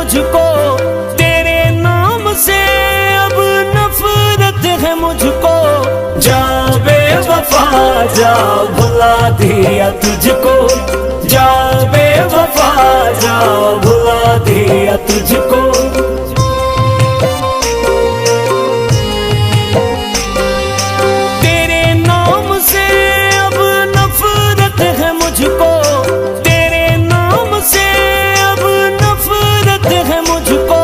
मुझको, तेरे नाम से अब नफरत है मुझको। जा बेवफा जा, भुला दिया तुझको। जा बेवफा जा, भुला दिया तुझको। तेरे नाम से अब नफरत है मुझको, तेरे नाम से अब नफरत है मुझको।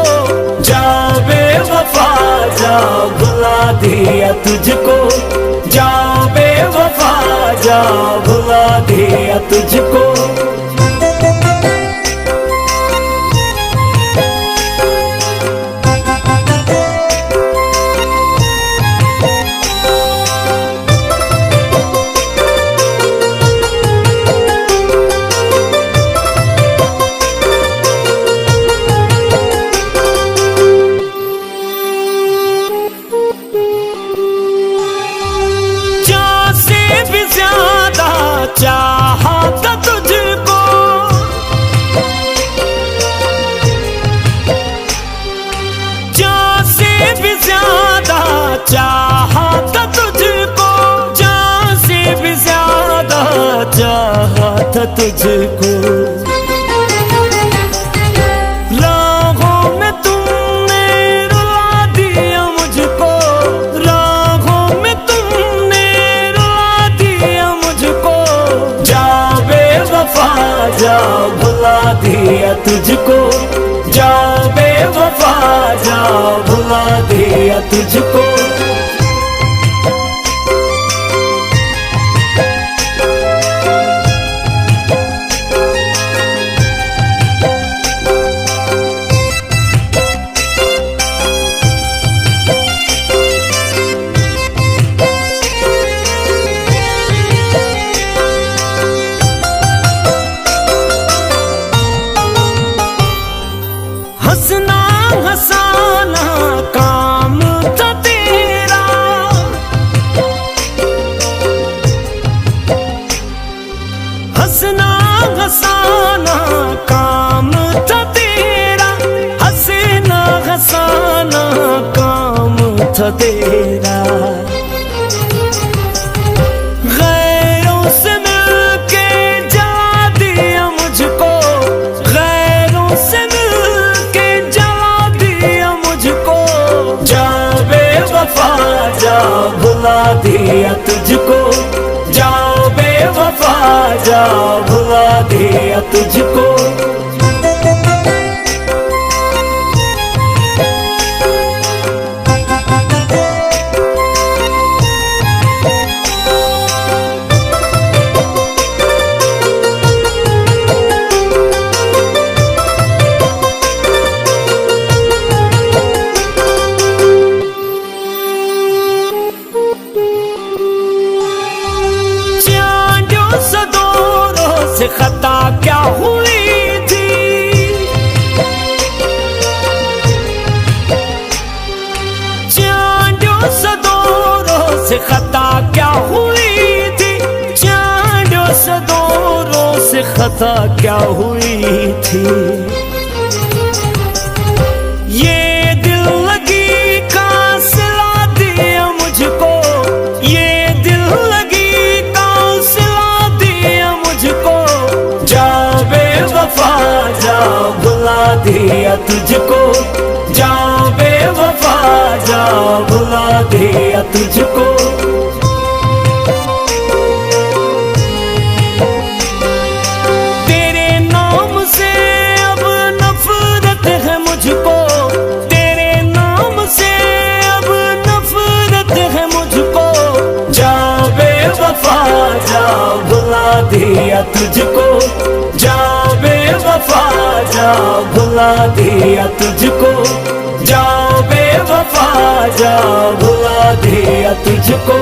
जा बेवफा जा, भुला दिया तुझको। जा बेवफा जा, भुला दिया तुझको। चाहा था तुझको, जान से भी ज्यादा चाहा था तुझको। जान से भी ज्यादा चाहा था तुझको। राहों में तुमने रुला दिया मुझको, राहों में तुमने रुला दिया मुझको। जा बेवफा जा, भुला दिया तुझको। जा बेवफा जा, भुला दिया तुझको। हंसना हंसाना काम था तेरा, हंसना हंसाना काम था तेरा। हंसना हंसाना काम था तेरा। गैरों से मिलके जला दिया मुझको, गैरों से मिलके जला दिया मुझको। जा बेवफा जा, भुला दिया तुझको। जा बेवफा जा, भुला दिया तुझको। से खता क्या हुई थी, चांदों सदोरों से खता क्या हुई थी। चांदों सदोरों से खता क्या हुई थी। ये दिल लगी का सिला दिया मुझको, ये दिल लगी का सिला दिया मुझको। जा बेवफा जा, भुला दिया तुझको। जा बेवफा जा, भुला दिया तुझको। तेरे नाम से अब नफरत है मुझको, तेरे नाम से अब नफरत है मुझको। जा बेवफा जा, भुला दिया तुझको। जा बेवफा जा, भुला दिया तुझको। जा बेवफा जा, भुला दिया तुझको।